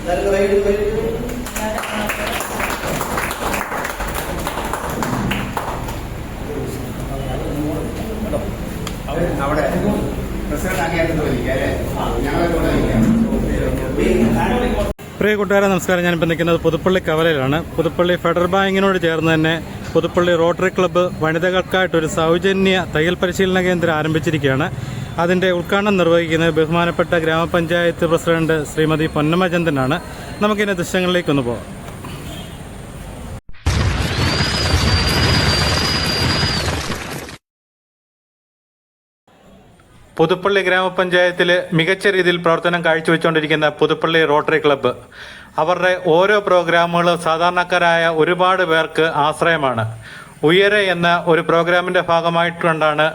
അവിടെ പ്രസിഡന്റ് അങ്ങേറ്റത്ത് വലിക്കാം അല്ലേ? ഞങ്ങളെ പ്രിയ കൂട്ടുകാരെ നമസ്കാരം. ഞാനിപ്പോൾ നിൽക്കുന്നത് പുതുപ്പള്ളി കവലയിലാണ്. പുതുപ്പള്ളി ഫെഡറൽ ബാങ്കിനോട് ചേർന്ന് തന്നെ പുതുപ്പള്ളി റോട്ടറി ക്ലബ്ബ് വനിതകൾക്കായിട്ടൊരു സൗജന്യ തയ്യൽ പരിശീലന കേന്ദ്രം ആരംഭിച്ചിരിക്കുകയാണ്. അതിന്റെ ഉദ്ഘാടനം നിർവഹിക്കുന്നത് ബഹുമാനപ്പെട്ട ഗ്രാമപഞ്ചായത്ത് പ്രസിഡന്റ് ശ്രീമതി പൊന്നമ്മ ചന്ദ്രനാണ്. നമുക്കിതിന്റെ ദൃശ്യങ്ങളിലേക്കൊന്ന് പോകാം. പുതുപ്പള്ളി ഗ്രാമപഞ്ചായത്തിൽ മികച്ച രീതിയിൽ പ്രവർത്തനം കാഴ്ചവെച്ചുകൊണ്ടിരിക്കുന്ന പുതുപ്പള്ളി റോട്ടറി ക്ലബ്ബ് അവരുടെ ഓരോ പ്രോഗ്രാമുകളും സാധാരണക്കാരായ ഒരുപാട് പേർക്ക് ആശ്രയമാണ്. ഉയരെ എന്ന ഒരു പ്രോഗ്രാമിന്റെ ഭാഗമായിട്ടുകൊണ്ടാണ്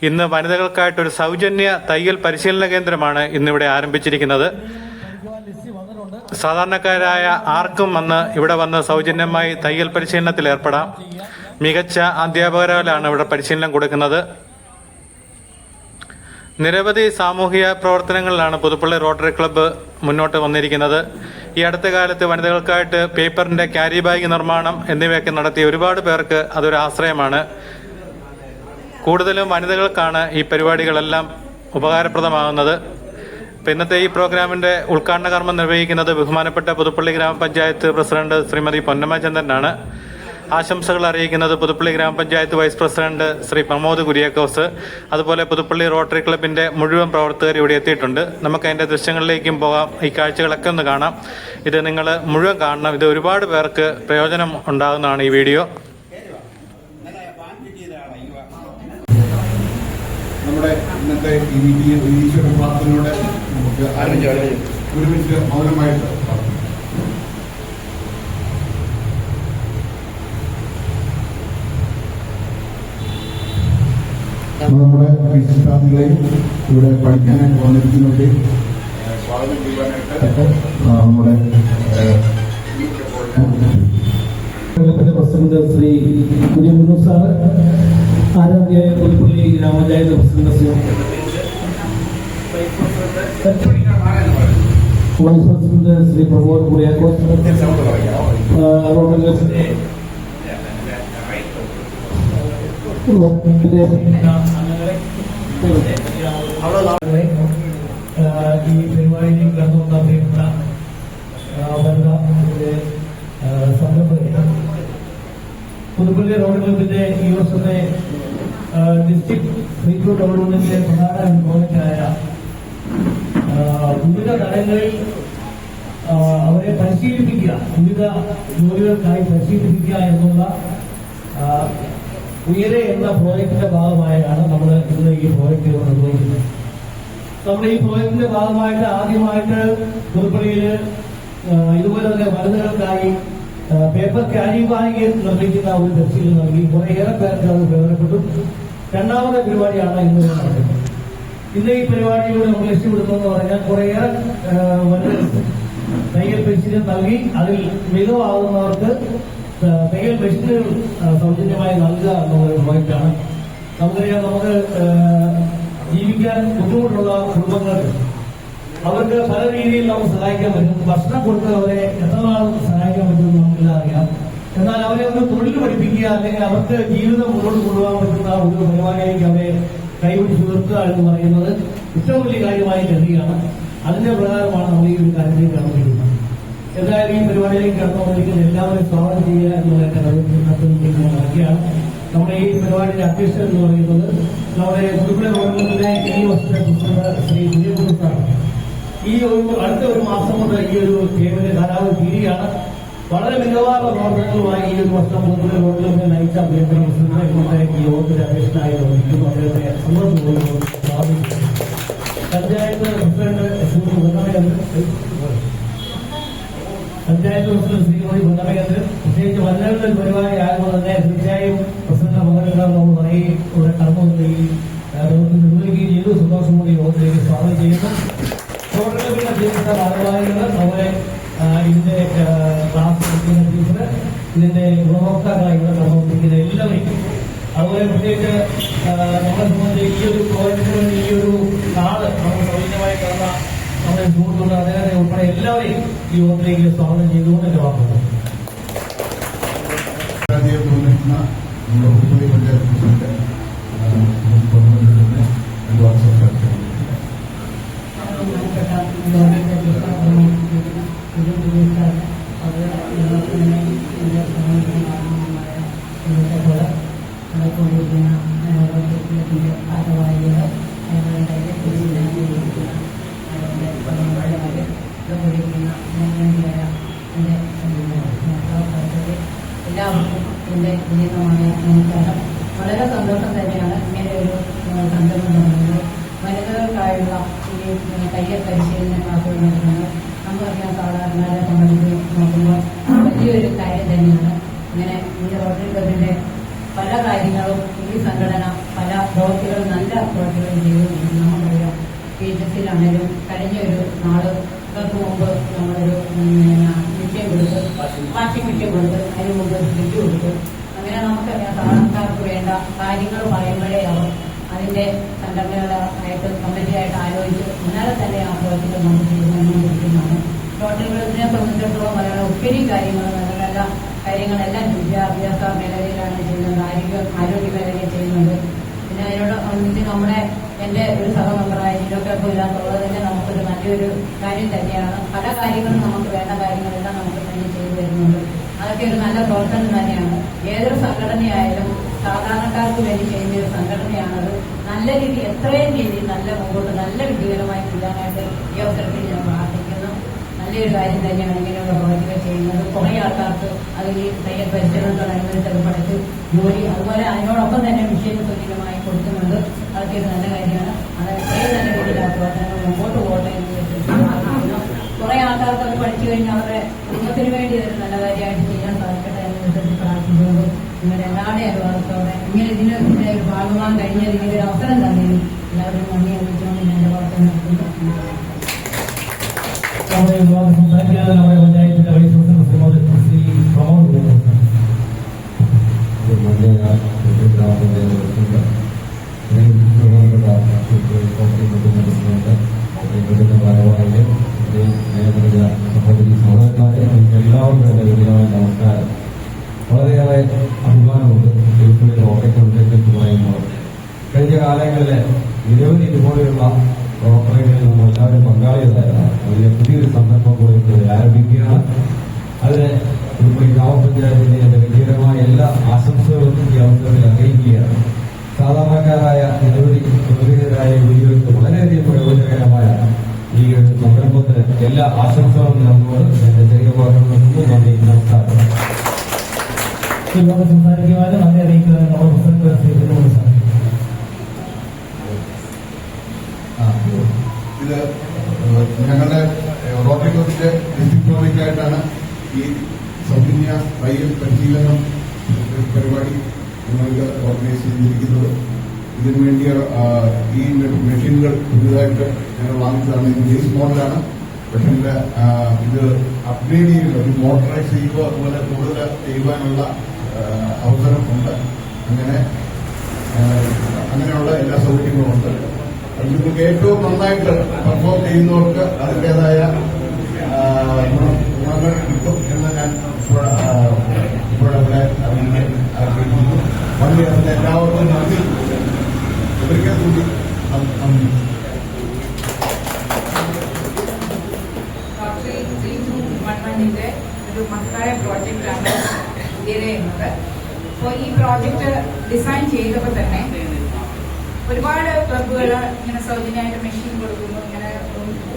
ഇന്ന് വനിതകൾക്കായിട്ടൊരു സൗജന്യ തയ്യൽ പരിശീലന കേന്ദ്രമാണ് ഇന്നിവിടെ ആരംഭിച്ചിരിക്കുന്നത്. സാധാരണക്കാരായ ആർക്കും ഇവിടെ വന്ന് സൗജന്യമായി തയ്യൽ പരിശീലനത്തിൽ ഏർപ്പെടാം. മികച്ച അധ്യാപകരാലാണ് ഇവിടെ പരിശീലനം കൊടുക്കുന്നത്. നിരവധി സാമൂഹിക പ്രവർത്തനങ്ങളിലാണ് പുതുപ്പള്ളി റോട്ടറി ക്ലബ്ബ് മുന്നോട്ട് വന്നിരിക്കുന്നത്. ഈ അടുത്ത കാലത്ത് വനിതകൾക്കായിട്ട് പേപ്പറിന്റെ ക്യാരി ബാഗ് നിർമ്മാണം എന്നിവയൊക്കെ നടത്തി ഒരുപാട് പേർക്ക് അതൊരു ആശ്രയമാണ്. കൂടുതലും വനിതകൾക്കാണ് ഈ പരിപാടികളെല്ലാം ഉപകാരപ്രദമാകുന്നത്. ഇന്നത്തെ ഈ പ്രോഗ്രാമിന്റെ ഉദ്ഘാടന കർമ്മം നിർവഹിക്കുന്നത് ബഹുമാനപ്പെട്ട പുതുപ്പള്ളി ഗ്രാമപഞ്ചായത്ത് പ്രസിഡന്റ് ശ്രീമതി പൊന്നമ്മ ചന്ദ്രനാണ്. ആശംസകൾ അറിയിക്കുന്നത് പുതുപ്പള്ളി ഗ്രാമപഞ്ചായത്ത് വൈസ് പ്രസിഡന്റ് ശ്രീ പ്രമോദ് കുര്യാക്കോസ്, അതുപോലെ പുതുപ്പള്ളി റോട്ടറി ക്ലബിന്റെ മുഴുവൻ പ്രവർത്തകർ ഇവിടെ എത്തിയിട്ടുണ്ട്. നമുക്ക് അതിന്റെ ദൃശ്യങ്ങളിലേക്കും പോകാം. ഈ കാഴ്ചകളൊക്കെ ഒന്ന് കാണാം. ഇത് നിങ്ങൾ മുഴുവൻ കാണണം. ഇത് ഒരുപാട് പേർക്ക് പ്രയോജനം ഉണ്ടാകുന്നതാണ് ഈ വീഡിയോ. നമ്മുടെ ഇന്നത്തെ ഈശ്വര പ്രാർത്ഥനയോടെ നമുക്ക് ഒരു മിനിറ്റ് മൗനമായിട്ട് നമ്മുടെ വിശിഷ്ടാതികളെയും ഇവിടെ പഠിക്കാനായിട്ട് വന്നിരിക്കുന്നവരെയും സ്വാഗതം ചെയ്യാനായിട്ട് നമ്മുടെ പ്രസിഡന്റ് ശ്രീ കുര്യമുന്നു സാറ്, ആരാധ്യായ പുതുപ്പള്ളി ഗ്രാമപഞ്ചായത്ത് president vice president Shri Pramod Kuriakose, ഈ പരിപാടിയിൽ കടന്നുവന്ന പ്രിയപ്പെട്ട സംരംഭകർ, പുതുപ്പള്ളി റോഡ് ക്ലബിന്റെ ഈ വർഷത്തെ ഡിസ്ട്രിക്ട് റിക്രൂട്ട് ടൂർണമെന്റിന്റെ പ്രധാന പ്രോജക്റ്റായ വിവിധ തലങ്ങളിൽ അവരെ പരിശീലിപ്പിക്കുക, വിവിധ ജോലികൾക്കായി പരിശീലിപ്പിക്കുക എന്നുള്ള ഉയരെ എന്ന പ്രോജക്റ്റിന്റെ ഭാഗമായാണ് നമ്മൾ ഇന്ന് ഈ പ്രോജക്റ്റ് നിർവഹിക്കുന്നത്. നമ്മുടെ ഈ പ്രോജക്റ്റിന്റെ ഭാഗമായിട്ട് ആദ്യമായിട്ട് പുതുപ്പള്ളിയിൽ ഇതുപോലെ തന്നെ വനിതകൾക്കായി പേപ്പർ ക്യാരി ബാഗ് നിർമ്മിക്കുന്ന ഒരു പരിശീലനം നൽകി കുറേയേറെ പേർക്ക് അത് പ്രയോജനപ്പെട്ടു. രണ്ടാമത്തെ പരിപാടിയാണ് ഇന്ന് നടക്കുന്നത്. ഇന്ന് ഈ പരിപാടിയിലൂടെ നമ്മൾ ലക്ഷ്യമിടുന്നതെന്ന് പറഞ്ഞാൽ കുറേയേറെ വനിതകൾക്ക് തയ്യൽ പരിശീലനം നൽകി അതിൽ മികവാകുന്നവർക്ക് തയ്യൽ മെഷീനുകൾ സൗജന്യമായി നൽകുക എന്നുള്ള പ്രോജക്റ്റാണ്. നമുക്കറിയാം, നമുക്ക് ജീവിക്കാൻ ബുദ്ധിമുട്ടുള്ള കുടുംബങ്ങൾക്ക് അവർക്ക് പല രീതിയിൽ നമുക്ക് സഹായിക്കാൻ പറ്റും. ഭക്ഷണം കൊടുത്ത് അവരെ എത്ര നാൾ സഹായിക്കാൻ പറ്റുമെന്ന് നമുക്കെല്ലാം അറിയാം. എന്നാൽ അവരെ ഒന്ന് തൊഴിൽ പഠിപ്പിക്കുക, അല്ലെങ്കിൽ അവർക്ക് ജീവിതം മുന്നോട്ട് കൊണ്ടുപോകാൻ പറ്റുന്ന ഒരു പരിപാടിയിലേക്ക് അവരെ കൈപിടിച്ച് നിർത്തുക എന്ന് പറയുന്നത് ഏറ്റവും വലിയ കാര്യമായി കരുതുകയാണ്. അതിന്റെ പ്രകാരമാണ് നമ്മൾ ഈ ഒരു കാര്യത്തിലേക്ക് കടന്നിരിക്കുന്നത്. എന്തായാലും ഈ പരിപാടിയിലേക്ക് കടന്നുകൊണ്ടിരിക്കുന്ന എല്ലാവരും സ്വാഗതം ചെയ്യുക എന്നുള്ളതൊക്കെ നൽകുകയാണ്. നമ്മുടെ ഈ പരിപാടിയുടെ അധ്യക്ഷൻ എന്ന് പറയുന്നത് നമ്മുടെ പുതുപ്പള്ളി റോഡിലെ ഈ വർഷത്തെ പ്രസിഡന്റ് ശ്രീ കുര്യമുന്നു സാർ. ഈ അടുത്ത ഒരു മാസം കൊണ്ട് ഈ ഒരു ഗെയിമിന്റെ കാലാവധി തീരുകയാണ്. വളരെ മികവാർന്ന പ്രവർത്തനങ്ങളുമായി ഈ ഒരു വർഷം പുതുപ്പള്ളി റോഡിലെ നയിച്ച പ്രിയപ്പെട്ട പ്രസിഡന്റ് ഇന്നത്തെ ഈ യോഗത്തിന്റെ അധ്യക്ഷനായി നിർവഹിക്കുന്നു. അദ്ദേഹത്തെ സന്തോഷപൂർവ്വം സ്വാഗതം. പഞ്ചായത്ത് പ്രസിഡന്റ് ശ്രീ പഞ്ചായത്ത് പ്രസിഡന്റ് ശ്രീമതി പൊന്നമ്മചന്ദ്രൻ, പ്രത്യേകിച്ച് വനിതകളുടെ പരിപാടി ആയതുകൊണ്ട് തന്നെ തീർച്ചയായും പ്രസിഡന്റ് പങ്കെടുക്കാൻ നമ്മൾ പറയുകയും ഇവിടെ കടന്നു ഈ നിർവഹിക്കുകയും ചെയ്തു. സന്തോഷപൂർവ്വം യോഗത്തിലേക്ക് സ്വാഗതം ചെയ്യുന്നു. പ്രോഗ്രാമിന്റെ അധ്യക്ഷ ഭാരവാഹികൾ, അതുപോലെ ഇതിന്റെ ക്ലാസ് എടുക്കുന്ന ടീച്ചർ, ഇതിന്റെ ഗുണഭോക്താക്കളായി ഇവിടെ പ്രവർത്തിക്കുന്ന എല്ലാവരും, അതുപോലെ പ്രത്യേകിച്ച് നമ്മളെ സംബന്ധിച്ച് ഈ ഒരു പ്രോജക്റ്റിന് വേണ്ടി ഈ ഒരു നാള് നമ്മൾ സൗജന്യമായി തന്ന നമ്മുടെ സുഹൃത്തുക്കൾ അദ്ദേഹത്തെ ഉൾപ്പെടെ നമ്മുടെ എല്ലാവരെയും ഈ യോഗത്തിലേക്ക് സ്വാഗതം ചെയ്തുകൊണ്ട് എന്റെ വാക്കുകൾ. നമ്മുടെ പുതുപ്പള്ളി പഞ്ചായത്ത് പ്രസിഡന്റ് എല്ലാവർക്കും എന്റെ വിനീതമായ നമസ്കാരം. വളരെ സന്തോഷം തന്നെയാണ് ഇങ്ങനെ ഒരു സംരംഭം നടന്നത്. വനിതകൾക്കായുള്ള ഈ തയ്യൽ പരിശീലന ക്ലാസുകൾ നടത്തുന്നത് നമുക്കറിയാം. സാധാരണക്കാരെ സംബന്ധിച്ച് നോക്കുമ്പോൾ വലിയൊരു കാര്യം തന്നെയാണ്. ഇങ്ങനെ ഈ റോട്ടറി ക്ലബിന്റെ പല കാര്യങ്ങളും ഈ സംഘടന പല പ്രവൃത്തികളും നല്ല പ്രവൃത്തികളും ചെയ്തുകൊണ്ടിരിക്കുന്നു. നമുക്കറിയാം PHS-ലാണേലും കഴിഞ്ഞ ഒരു നാളുകൾക്ക് മുമ്പ് നമ്മളൊരു മിഷ്യൻ കൊടുത്ത് വാഷിംഗ് മിഷ്യൻ കൊടുത്ത് അതിന് മുമ്പ് ഫ്രിഡ്ജ് കൊടുത്ത് അങ്ങനെ നമുക്കറിയാം സാധാരണക്കാർക്ക് വേണ്ട കാര്യങ്ങൾ പറയുമ്പോഴേ അവർ അതിന്റെ സംഘടനകളായിട്ട് കമ്മിറ്റിയായിട്ട് ആലോചിച്ച് മുന്നാലെ തന്നെ ആ പ്രവർത്തികൾ നമുക്ക് തീരുമാനം കൊടുക്കുന്നതാണ്. റോട്ടറി ക്ലബിനെ സംബന്ധിച്ചിടത്തോളം പറയാനുള്ള ഒത്തിരി കാര്യങ്ങൾ നല്ല നല്ല കാര്യങ്ങളെല്ലാം വിദ്യാഭ്യാസ മേഖലയിലാണ് ചെയ്യുന്നത്, ആരോഗ്യ മേഖലയിൽ ചെയ്യുന്നത്. പിന്നെ അതിനോട് നമ്മുടെ എന്റെ ഒരു സഹമെമ്പറായ ജില്ലൊക്കെ ഇല്ലാത്തുള്ളത് തന്നെ നമുക്കൊരു നല്ലൊരു കാര്യം തന്നെയാണ്. പല കാര്യങ്ങളും നമുക്ക് വേണ്ട കാര്യങ്ങളെല്ലാം നമുക്ക് തന്നെ ചെയ്തു തരുന്നുണ്ട്. അതൊക്കെ ഒരു നല്ല പ്രവർത്തനം തന്നെയാണ്. ഏതൊരു സംഘടനയായാലും സാധാരണക്കാർക്ക് വേണ്ടി ചെയ്യുന്ന ഒരു സംഘടനയാണത്. നല്ല രീതി എത്രയും രീതി നല്ല മുമ്പോട്ട് നല്ല വിജയകരമായി ചെയ്യാനായിട്ട് ഈ അവസരത്തിൽ ഞാൻ പ്രാർത്ഥിക്കുന്നു. നല്ലൊരു കാര്യം തന്നെയാണ് ഇങ്ങനെയുള്ള പ്രവർത്തികൾ ചെയ്യുന്നത്. കുറെ ആൾക്കാർക്ക് അത് ഈ തയ്യൽ പരിശീലനത്തോടനുബന്ധിച്ച് പഠിച്ച് ജോലി, അതുപോലെ അതിനോടൊപ്പം തന്നെ വിഷയം തുല്യമായി കൊടുക്കുന്നുണ്ട്. അതൊക്കെ ഒരു നല്ല കാര്യമാണ്. അത് എത്രയും നല്ല രീതിയിൽ ആ പ്രവർത്തനങ്ങൾ മുമ്പോട്ട് പോകട്ടെ എന്ന് പ്രാർത്ഥിക്കുന്നു. കുറെ ആൾക്കാർക്ക് അത് പഠിച്ചു കഴിഞ്ഞാൽ അവരുടെ കുടുംബത്തിന് വേണ്ടി ഒരു നല്ല കാര്യമായിട്ട് ചെയ്യാൻ സാധിക്കട്ടെ എന്ന് പ്രാർത്ഥിച്ചുകൊണ്ട് നിങ്ങളുടെ എല്ലാവരുടെയും അനുഭവത്തോടെ ഇങ്ങനെ ഇതിന്റെ ഒരു ഭാഗമാകാൻ കഴിഞ്ഞാൽ ഇതിന്റെ ഒരു അവസരം തന്നെയും എല്ലാവരും നന്ദി അറിയിച്ചുകൊണ്ട് ഞാൻ എന്റെ പ്രവർത്തനം നടത്തുന്നു. സംസാരിക്കാതെ നമ്മുടെ പഞ്ചായത്തിന്റെ വൈസ് പ്രസിഡന്റ് ശ്രീ പ്രമോദ് സഹോദരി സഹോദരന്മാരെ എല്ലാവർക്കും എന്റെ വിനീതമായ നമസ്കാരം. വളരെയേറെ അഭിമാനമുണ്ട് തിരുപ്പള്ളി റോട്ടറി ക്ലബിനെക്കുറിച്ച് പറയുമ്പോൾ. കഴിഞ്ഞ കാലങ്ങളിലെ നിരവധി ഇതുപോലെയുള്ള റോട്ടറികളിൽ നമ്മൾ എല്ലാവരും പങ്കാളികളായിരുന്നു. അതിലെ പുതിയൊരു സംരംഭം കൂടി ആരംഭിക്കുകയാണ്. അതിന് തിരുപ്പള്ളി ഗ്രാമപഞ്ചായത്തിന്റെ എന്റെ വിജയകരമായ എല്ലാ ആശംസകളും ഈ അവസരത്തിൽ അറിയിക്കുകയാണ്. സാധാരണക്കാരായ നിരവധി പ്രതിനിധികളായ വീടുകൾക്ക് വളരെയധികം പ്രയോജനകരമായ ഈ ഒരു സംരംഭത്തിന് എല്ലാ ആശംസകളും നൽകുന്നത് എന്റെ ചെറിയ വാക്കുകൾ നന്ദി. നമസ്കാരം. സംസാരിക്കുവാനും നന്ദി അറിയിക്കുന്നത് നമ്മുടെ പ്രസിഡന്റ് സാർ. ഇത് ഞങ്ങളുടെ റോട്ടറി ക്ലബിന്റെ ഡിസ്ട്രിക്ട് കമ്മിറ്റിയായിട്ടാണ് ഈ സൗജന്യ തയ്യൽ പരിശീലനം പരിപാടി ഞങ്ങൾക്ക് ഓർഗനൈസ് ചെയ്തിരിക്കുന്നത്. ഇതിനുവേണ്ടി ഈ മെഷീനുകൾ പുതിയതായിട്ട് ഞങ്ങൾ വാങ്ങിച്ചതാണ്. ഇത് ബേസ് മോഡലാണ്. പക്ഷേ ഇത് അപ്ഗ്രേഡ് ചെയ്യുക, ഒരു മോട്ടറൈസ് ചെയ്യുക, അതുപോലെ കൂടുതൽ ചെയ്യുവാനുള്ള അവസരം ഉണ്ട്. അങ്ങനെയുള്ള എല്ലാ സൗകര്യങ്ങളും ഉണ്ട്. നിങ്ങൾക്ക് ഏറ്റവും നന്നായിട്ട് പെർഫോം ചെയ്യുന്നവർക്ക് അതിൻ്റെതായ ഗുണങ്ങൾ കിട്ടും എന്ന് ഞാൻ ഇവിടെ അറിയിക്കുന്നു. വളരെ അതിന്റെ എല്ലാവർക്കും നന്ദി. ഒരിക്കൽ കൂടി നന്ദി. ഡിപ്പാർട്ട്മെന്റിന്റെ ഒരു മഹത്തായ പ്രോജക്റ്റാണ് ചെയ്യുന്നത്. അപ്പോൾ ഈ പ്രോജക്റ്റ് ഡിസൈൻ ചെയ്തപ്പോൾ തന്നെ ഒരുപാട് ക്ലബുകൾ ഇങ്ങനെ സൗജന്യമായിട്ട് മെഷീൻ കൊടുക്കുന്നു, ഇങ്ങനെ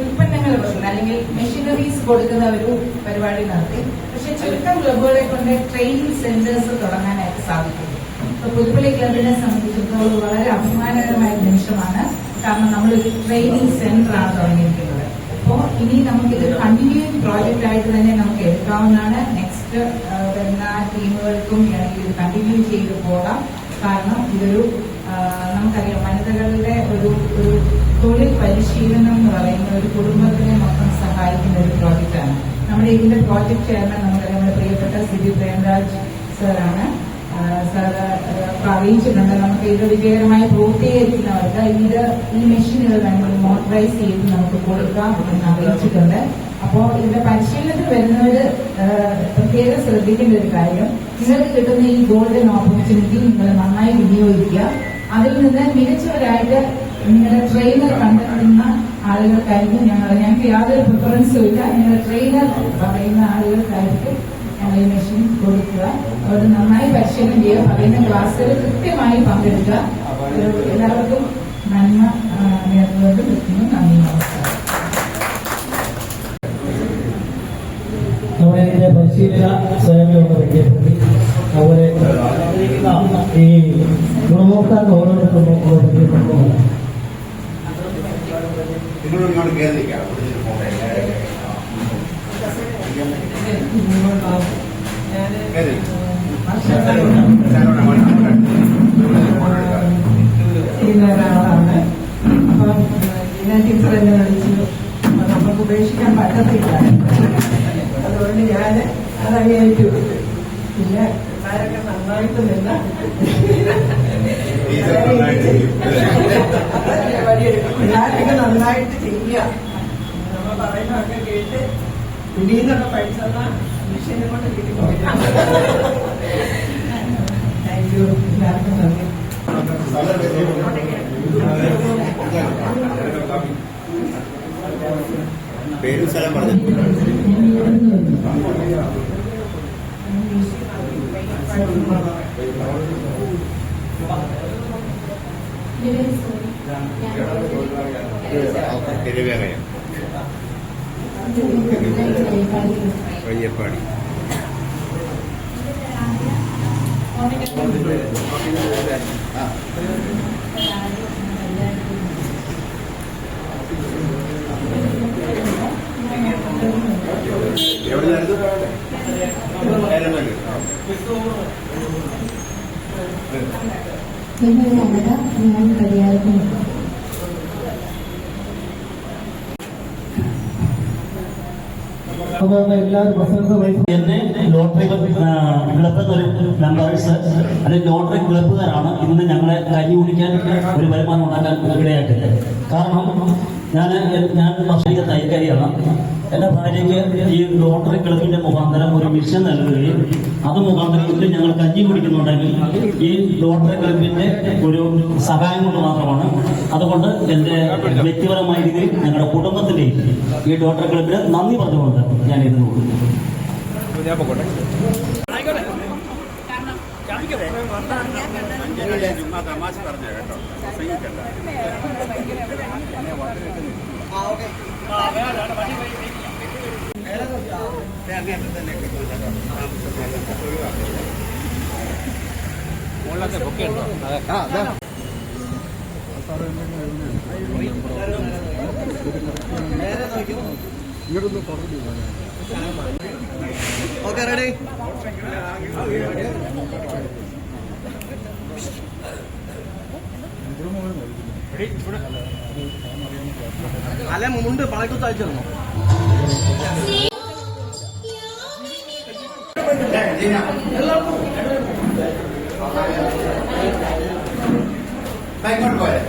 ഉൽപ്പന്നങ്ങൾ കൊടുക്കുന്നു, അല്ലെങ്കിൽ മെഷീനറീസ് കൊടുക്കുന്ന ഒരു പരിപാടി നടത്തി. പക്ഷെ ചുരുക്കം ക്ലബുകളെ കൊണ്ട് ട്രെയിനിങ് സെന്റേഴ്സ് തുടങ്ങാനായിട്ട് സാധിക്കും. ഇപ്പൊ പുതുപ്പള്ളി ക്ലബിനെ സംബന്ധിച്ചിടത്തോളം വളരെ അഭിമാനകരമായ നിമിഷമാണ്. കാരണം നമ്മളൊരു ട്രെയിനിങ് സെന്ററാണ് തുടങ്ങിയിരിക്കുന്നത്. അപ്പോൾ ഇനി നമുക്കിത് കണ്ടിന്യൂയിങ് പ്രോജക്റ്റ് ആയിട്ട് തന്നെ നമുക്ക് എടുക്കാവുന്നതാണ്. നെക്സ്റ്റ് വരുന്ന ടീമുകൾക്കും ഇത് കണ്ടിന്യൂ ചെയ്ത് പോകാം. കാരണം ഇതൊരു നമുക്കറിയാം വനിതകളുടെ ഒരു തൊഴിൽ പരിശീലനം എന്ന് പറയുന്ന ഒരു കുടുംബത്തിനെ മൊത്തം സഹായിക്കുന്ന ഒരു പ്രോജക്റ്റാണ്. നമ്മുടെ ഇതിന്റെ പ്രോജക്ട് ചെയർമാൻ നമുക്കറിയാം, നമ്മുടെ പ്രിയപ്പെട്ട ശ്രീ പ്രേംരാജ് സാറാണ്. സാറ് അറിയിച്ചിട്ടുണ്ട്. നമുക്ക് ഇത് വിജയകരമായി പൂർത്തീകരിക്കുന്നവർക്ക് ഈ മെഷീനുകൾ വേണമെങ്കിൽ മോട്ടറൈസ് ചെയ്ത് നമുക്ക് കൊടുക്കാം എന്ന് അറിയിച്ചിട്ടുണ്ട്. അപ്പോൾ ഇതിന്റെ പരിശീലനത്തിൽ വരുന്നവര് പ്രത്യേകം ശ്രദ്ധിക്കേണ്ട ഒരു കാര്യം, നിങ്ങൾക്ക് കിട്ടുന്ന ഈ ഗോൾഡൻ ഓപ്പർച്യൂണിറ്റി നിങ്ങൾ നന്നായി വിനിയോഗിക്കുക. അതിൽ നിന്ന് മികച്ചവരായിട്ട് നിങ്ങളുടെ ട്രെയിനർ കണ്ടെത്തുന്ന ആളുകൾക്കായിരിക്കും ഞങ്ങൾക്ക് യാതൊരു പ്രിഫറൻസും ഇല്ല. നിങ്ങളുടെ ട്രെയിനർ പറയുന്ന ആളുകൾക്കായിരിക്കും ഞങ്ങൾ ഈ മെഷീൻ കൊടുക്കുക. അവർ നന്നായി പരിശീലനം ചെയ്യുക, പറയുന്ന ക്ലാസ്സുകൾ കൃത്യമായി പങ്കെടുക്കുക. എല്ലാവർക്കും നന്മ നേർന്നുകൊണ്ട് നിർത്തുന്നു. നന്ദി, നമസ്കാരം. നമ്മുടെ ഇതിന്റെ പരിശീലന സേവനമൊക്കെ പരിചയപ്പെടുത്തി അതുപോലെ ഈ ഗുണഭോക്താക്കൾ ഓരോരുത്തർക്കും പരിചയപ്പെടുത്തുന്നു. നിങ്ങളോട് കേന്ദ്രീകരിക്കാം. ചെയ്യുന്ന ഒരാളാണ്. അപ്പം ഞാൻ ടീച്ചർ എന്നെ വിളിച്ചു, നമുക്ക് ഉപേക്ഷിക്കാൻ പറ്റത്തില്ല. അതുകൊണ്ട് ഞാൻ അതങ്ങേറ്റു. പിന്നെ പിള്ളേരൊക്കെ നന്നായിട്ട് നിന്ന പിള്ളേരൊക്കെ നന്നായിട്ട് ചെയ്യുക. നമ്മൾ പറയുന്നതൊക്കെ കേട്ട് പിന്നീന്നൊക്കെ പഠിച്ചെന്ന മിഷനെ കൊണ്ട് കിട്ടിപ്പോയി. Thank you. എല്ലാവർക്കും നന്ദി. പേരും സ്ഥലം പറഞ്ഞു. വയ്യപ്പാടി. എവിടെയായിരുന്നു? ഞാൻ പരിഹാരത്തിനുണ്ട്. എന്റെ ലോട്ടറി ക്ലബ് എന്നൊരു മെമ്പേഴ്സ് അല്ലെങ്കിൽ ലോട്ടറി ക്ലബ്ബുകാരാണ് ഇന്ന് ഞങ്ങളെ കഞ്ഞി കുടിക്കാൻ ഒരു വരുമാനം ഉണ്ടാക്കാൻ ഇടയായിട്ടില്ല. കാരണം ഞാൻ വർഷീക തയ്യക്കാരിയാണ്. എന്റെ ഭാര്യയ്ക്ക് ഈ ലോട്ടറി ക്ലബിന്റെ മുഖാന്തരം ഒരു മിഷൻ നൽകുകയും അത് മുഖാന്തരം ഇതിൽ ഞങ്ങൾ കഞ്ഞി കുടിക്കുന്നുണ്ടെങ്കിൽ ഈ ലോട്ടറി ക്ലബിന്റെ ഒരു സഹായം കൊണ്ട് മാത്രമാണ്. അതുകൊണ്ട് എന്റെ വ്യക്തിപരമായ രീതിയിൽ ഞങ്ങളുടെ കുടുംബത്തിന്റെയും ഈ ലോട്ടറി ക്ലബിന് നന്ദി പറഞ്ഞുകൊണ്ട് ഞാൻ ഇതിന് കൊടുക്കുന്നു. തമാശ പറഞ്ഞു കേട്ടോ. മുകളിലൊക്കെ ബുക്ക് ഉണ്ടോ? Okay, ready. അല്ല, മുണ്ട് പളക്കുത്ത് അയച്ചിരുന്നു. ഇങ്ങോട്ട് പോരെ.